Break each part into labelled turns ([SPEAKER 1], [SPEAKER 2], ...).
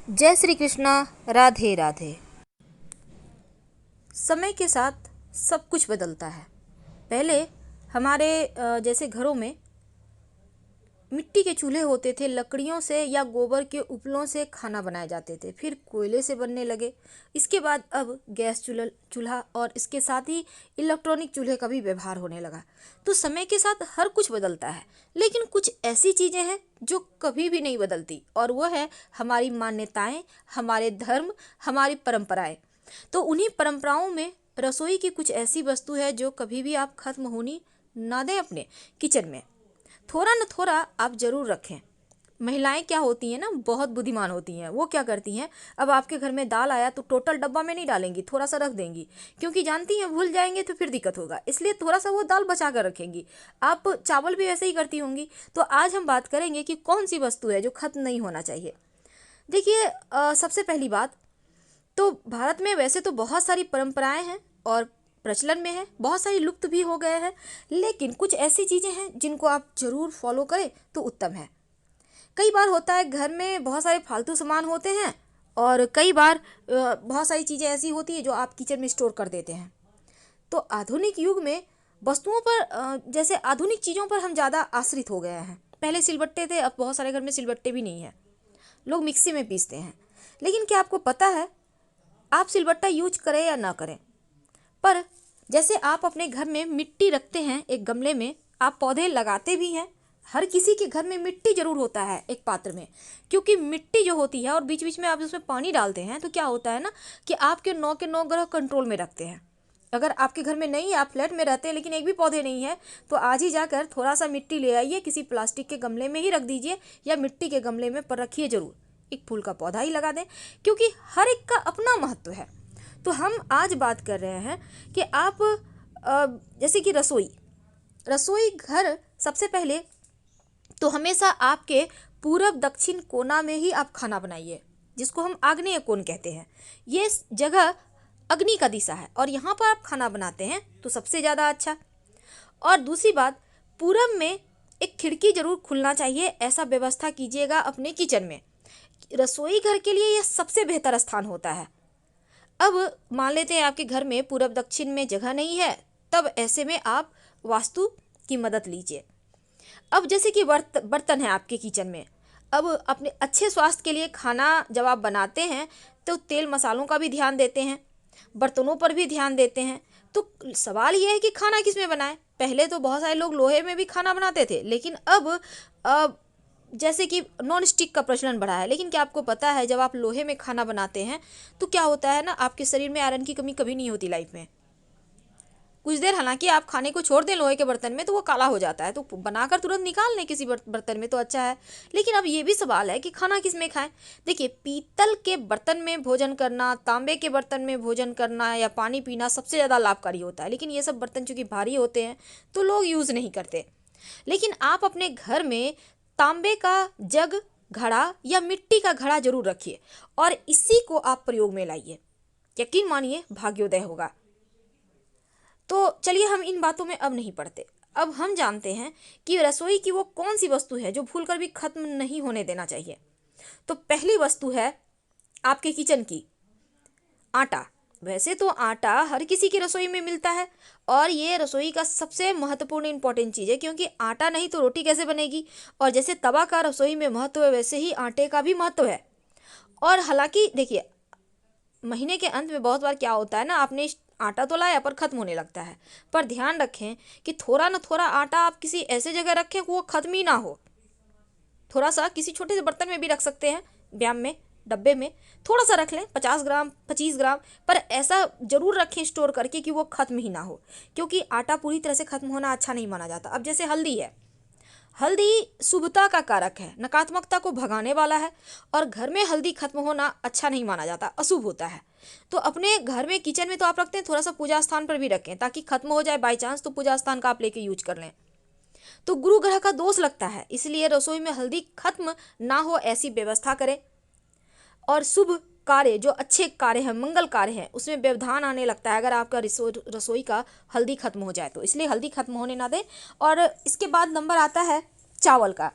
[SPEAKER 1] जय श्री कृष्णा। राधे राधे। समय के साथ सब कुछ बदलता है। पहले हमारे जैसे घरों में मिट्टी के चूल्हे होते थे, लकड़ियों से या गोबर के उपलों से खाना बनाए जाते थे, फिर कोयले से बनने लगे। इसके बाद अब गैस चूल्हा और इसके साथ ही इलेक्ट्रॉनिक चूल्हे का भी व्यवहार होने लगा। तो समय के साथ हर कुछ बदलता है, लेकिन कुछ ऐसी चीज़ें हैं जो कभी भी नहीं बदलती, और वह है हमारी मान्यताएं, हमारे धर्म, हमारी परंपराएं। तो उन्हीं परंपराओं में रसोई की कुछ ऐसी वस्तु है जो कभी भी आप खत्म होनी ना दें अपने किचन में। थोड़ा न थोड़ा आप जरूर रखें। महिलाएं क्या होती हैं ना, बहुत बुद्धिमान होती हैं। वो क्या करती हैं, अब आपके घर में दाल आया तो टोटल डब्बा में नहीं डालेंगी, थोड़ा सा रख देंगी, क्योंकि जानती हैं भूल जाएंगे तो फिर दिक्कत होगा, इसलिए थोड़ा सा वो दाल बचा कर रखेंगी। आप चावल भी ऐसे ही करती होंगी। तो आज हम बात करेंगे कि कौन सी वस्तु है जो खत्म नहीं होना चाहिए। देखिए, सबसे पहली बात तो भारत में वैसे तो बहुत सारी परंपराएं हैं और प्रचलन में है, बहुत सारी लुप्त भी हो गए हैं, लेकिन कुछ ऐसी चीज़ें हैं जिनको आप ज़रूर फॉलो करें तो उत्तम है। कई बार होता है घर में बहुत सारे फालतू सामान होते हैं, और कई बार बहुत सारी चीज़ें ऐसी होती हैं जो आप किचन में स्टोर कर देते हैं। तो आधुनिक युग में वस्तुओं पर जैसे आधुनिक चीज़ों पर हम ज़्यादा आश्रित हो गए हैं। पहले सिलबट्टे थे, अब बहुत सारे घर में सिलबट्टे भी नहीं है, लोग मिक्सी में पीसते हैं। लेकिन क्या आपको पता है, आप सिलबट्टा यूज करें या ना करें, पर जैसे आप अपने घर में मिट्टी रखते हैं एक गमले में, आप पौधे लगाते भी हैं, हर किसी के घर में मिट्टी जरूर होता है एक पात्र में। क्योंकि मिट्टी जो होती है और बीच बीच में आप उसमें पानी डालते हैं, तो क्या होता है ना कि आपके 9 के 9 ग्रह कंट्रोल में रखते हैं। अगर आपके घर में नहीं है, आप फ्लैट में रहते हैं लेकिन एक भी पौधे नहीं है, तो आज ही जाकर थोड़ा सा मिट्टी ले आइए, किसी प्लास्टिक के गमले में ही रख दीजिए या मिट्टी के गमले में पर रखिए जरूर। एक फूल का पौधा ही लगा दें, क्योंकि हर एक का अपना महत्व है। तो हम आज बात कर रहे हैं कि आप जैसे कि रसोई रसोई घर, सबसे पहले तो हमेशा आपके पूरब दक्षिण कोना में ही आप खाना बनाइए, जिसको हम आग्नेय कोण कहते हैं। ये जगह अग्नि का दिशा है और यहाँ पर आप खाना बनाते हैं तो सबसे ज़्यादा अच्छा। और दूसरी बात, पूरब में एक खिड़की जरूर खुलना चाहिए, ऐसा व्यवस्था कीजिएगा अपने किचन में। रसोई घर के लिए यह सबसे बेहतर स्थान होता है। अब मान लेते हैं आपके घर में पूरब दक्षिण में जगह नहीं है, तब ऐसे में आप वास्तु की मदद लीजिए। अब जैसे कि बर्तन है आपके किचन में, अब अपने अच्छे स्वास्थ्य के लिए खाना जब आप बनाते हैं तो तेल मसालों का भी ध्यान देते हैं, बर्तनों पर भी ध्यान देते हैं। तो सवाल यह है कि खाना किस में बनाएं। पहले तो बहुत सारे लोग लोहे में भी खाना बनाते थे, लेकिन अब जैसे कि नॉन स्टिक का प्रचलन बढ़ा है। लेकिन क्या आपको पता है, जब आप लोहे में खाना बनाते हैं तो क्या होता है ना, आपके शरीर में आयरन की कमी कभी नहीं होती लाइफ में। कुछ देर हालांकि आप खाने को छोड़ दें लोहे के बर्तन में तो वो काला हो जाता है, तो बनाकर तुरंत निकाल लें किसी बर्तन में तो अच्छा है। लेकिन अब ये भी सवाल है कि खाना किस में खाएं। देखिए, पीतल के बर्तन में भोजन करना, तांबे के बर्तन में भोजन करना या पानी पीना सबसे ज़्यादा लाभकारी होता है। लेकिन ये सब बर्तन चूंकि भारी होते हैं तो लोग यूज़ नहीं करते। लेकिन आप अपने घर में तांबे का जग, घड़ा या मिट्टी का घड़ा जरूर रखिए और इसी को आप प्रयोग में लाइए। यकीन मानिए, भाग्योदय होगा। तो चलिए, हम इन बातों में अब नहीं पड़ते। अब हम जानते हैं कि रसोई की वो कौन सी वस्तु है जो भूलकर भी खत्म नहीं होने देना चाहिए। तो पहली वस्तु है आपके किचन की आटा। वैसे तो आटा हर किसी की रसोई में मिलता है और ये रसोई का सबसे महत्वपूर्ण इंपॉर्टेंट चीज़ है, क्योंकि आटा नहीं तो रोटी कैसे बनेगी। और जैसे तवा का रसोई में महत्व है, वैसे ही आटे का भी महत्व है। और हालांकि देखिए, महीने के अंत में बहुत बार क्या होता है ना, आपने आटा तो लाया पर खत्म होने लगता है। पर ध्यान रखें कि थोड़ा ना थोड़ा आटा आप किसी ऐसे जगह रखें कि वो खत्म ही ना हो। थोड़ा सा किसी छोटे से बर्तन में भी रख सकते हैं, ब्याम में, डब्बे में थोड़ा सा रख लें, 50 ग्राम 25 ग्राम, पर ऐसा जरूर रखें स्टोर करके कि वो खत्म ही ना हो, क्योंकि आटा पूरी तरह से खत्म होना अच्छा नहीं माना जाता। अब जैसे हल्दी है, हल्दी शुभता का कारक है, नकारात्मकता को भगाने वाला है, और घर में हल्दी खत्म होना अच्छा नहीं माना जाता, अशुभ होता है। तो अपने घर में किचन में तो आप रखते हैं, थोड़ा सा पूजा स्थान पर भी रखें ताकि खत्म हो जाए बाई चांस, तो पूजा स्थान का आप लेके यूज कर लें। तो गुरु ग्रह का दोष लगता है, इसलिए रसोई में हल्दी खत्म ना हो ऐसी व्यवस्था करें। और शुभ कार्य, जो अच्छे कार्य हैं, मंगल कार्य हैं, उसमें व्यवधान आने लगता है अगर आपका रसोई का हल्दी खत्म हो जाए तो, इसलिए हल्दी खत्म होने ना दें। और इसके बाद नंबर आता है चावल का।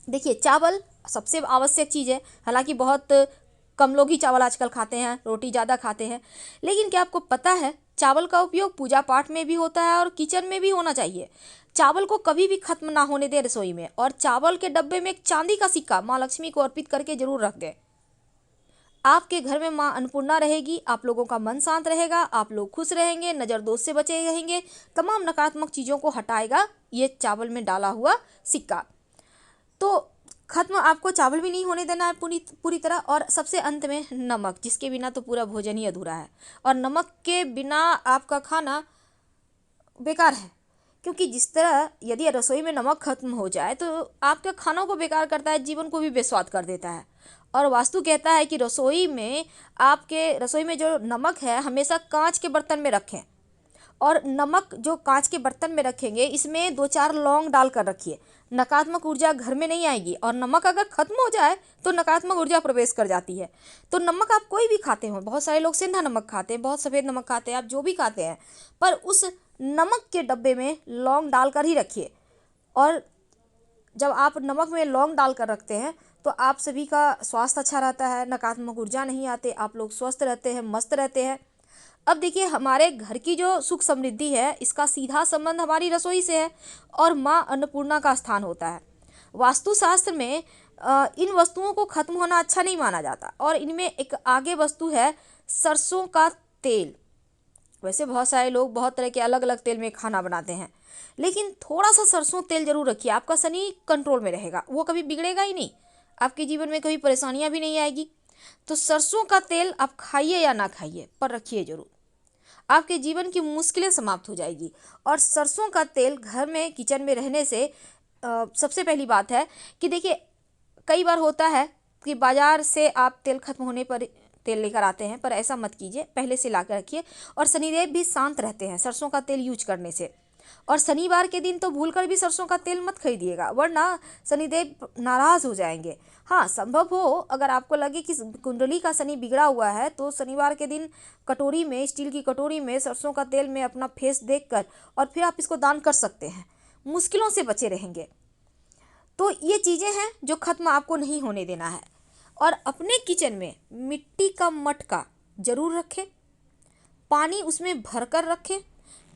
[SPEAKER 1] देखिए, चावल सबसे आवश्यक चीज़ है। हालांकि बहुत कम लोग ही चावल आजकल खाते हैं, रोटी ज़्यादा खाते हैं। लेकिन क्या आपको पता है चावल का उपयोग पूजा पाठ में भी होता है और किचन में भी होना चाहिए। चावल को कभी भी खत्म ना होने दें रसोई में, और चावल के डब्बे में एक चांदी का सिक्का माँ लक्ष्मी को अर्पित करके जरूर रख दें। आपके घर में माँ अन्नपूर्णा रहेगी, आप लोगों का मन शांत रहेगा, आप लोग खुश रहेंगे, नज़र दोष से बचे रहेंगे, तमाम नकारात्मक चीज़ों को हटाएगा ये चावल में डाला हुआ सिक्का। तो खत्म आपको चावल भी नहीं होने देना है पूरी तरह। और सबसे अंत में नमक, जिसके बिना तो पूरा भोजन ही अधूरा है, और नमक के बिना आपका खाना बेकार है। क्योंकि जिस तरह यदि रसोई में नमक खत्म हो जाए तो आपके खानों को बेकार करता है, जीवन को भी बेस्वाद कर देता है। और वास्तु कहता है कि रसोई में जो नमक है हमेशा कांच के बर्तन में रखें, और नमक जो कांच के बर्तन में रखेंगे इसमें 2-4 लौंग डाल कर रखिए। नकारात्मक ऊर्जा घर में नहीं आएगी, और नमक अगर खत्म हो जाए तो नकारात्मक ऊर्जा प्रवेश कर जाती है। तो नमक आप कोई भी खाते हो, बहुत सारे लोग सिंधा नमक खाते हैं, बहुत सफ़ेद नमक खाते हैं, आप जो भी खाते हैं, पर उस नमक के डब्बे में लौंग डालकर ही रखिए। और जब आप नमक में लौंग डालकर रखते हैं तो आप सभी का स्वास्थ्य अच्छा रहता है, नकारात्मक ऊर्जा नहीं आते, आप लोग स्वस्थ रहते हैं, मस्त रहते हैं। अब देखिए, हमारे घर की जो सुख समृद्धि है इसका सीधा संबंध हमारी रसोई से है, और माँ अन्नपूर्णा का स्थान होता है। वास्तुशास्त्र में इन वस्तुओं को खत्म होना अच्छा नहीं माना जाता, और इनमें एक आगे वस्तु है सरसों का तेल। वैसे बहुत सारे लोग बहुत तरह के अलग अलग तेल में खाना बनाते हैं, लेकिन थोड़ा सा सरसों तेल जरूर रखिए, आपका शनि कंट्रोल में रहेगा, वो कभी बिगड़ेगा ही नहीं, आपके जीवन में कभी परेशानियां भी नहीं आएगी। तो सरसों का तेल आप खाइए या ना खाइए, पर रखिए जरूर, आपके जीवन की मुश्किलें समाप्त हो जाएगी। और सरसों का तेल घर में किचन में रहने से सबसे पहली बात है कि देखिए, कई बार होता है कि बाजार से आप तेल खत्म होने पर तेल लेकर आते हैं, पर ऐसा मत कीजिए, पहले से ला कर रखिए। और शनिदेव भी शांत रहते हैं सरसों का तेल यूज करने से। और शनिवार के दिन तो भूलकर भी सरसों का तेल मत खरीदिएगा, वरना शनिदेव नाराज़ हो जाएंगे। हाँ, संभव हो अगर आपको लगे कि कुंडली का शनि बिगड़ा हुआ है तो शनिवार के दिन कटोरी में, स्टील की कटोरी में सरसों का तेल में अपना फेस देखकर और फिर आप इसको दान कर सकते हैं, मुश्किलों से बचे रहेंगे। तो ये चीज़ें हैं जो खत्म आपको नहीं होने देना है। और अपने किचन में मिट्टी का मटका जरूर रखें, पानी उसमें भरकर रखें,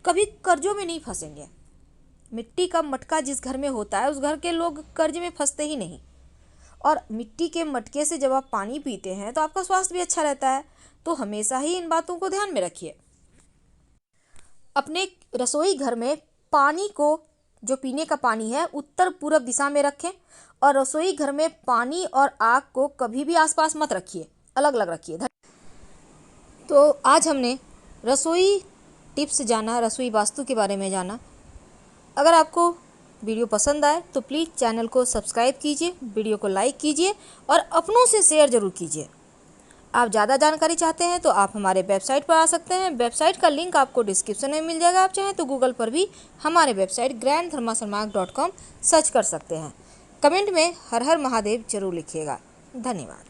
[SPEAKER 1] कभी कर्जों में नहीं फंसेंगे। मिट्टी का मटका जिस घर में होता है उस घर के लोग कर्ज में फंसते ही नहीं। और मिट्टी के मटके से जब आप पानी पीते हैं तो आपका स्वास्थ्य भी अच्छा रहता है। तो हमेशा ही इन बातों को ध्यान में रखिए। अपने रसोई घर में पानी को, जो पीने का पानी है, उत्तर पूर्व दिशा में रखें। और रसोई घर में पानी और आग को कभी भी आसपास मत रखिए, अलग अलग रखिए। तो आज हमने रसोई टिप्स जाना, रसोई वास्तु के बारे में जाना। अगर आपको वीडियो पसंद आए तो प्लीज़ चैनल को सब्सक्राइब कीजिए, वीडियो को लाइक कीजिए और अपनों से शेयर ज़रूर कीजिए। आप ज़्यादा जानकारी चाहते हैं तो आप हमारे वेबसाइट पर आ सकते हैं। वेबसाइट का लिंक आपको डिस्क्रिप्शन में मिल जाएगा। आप चाहें तो गूगल पर भी हमारे वेबसाइट granddharmasarmark.com सर्च कर सकते हैं। कमेंट में हर हर महादेव जरूर लिखिएगा। धन्यवाद।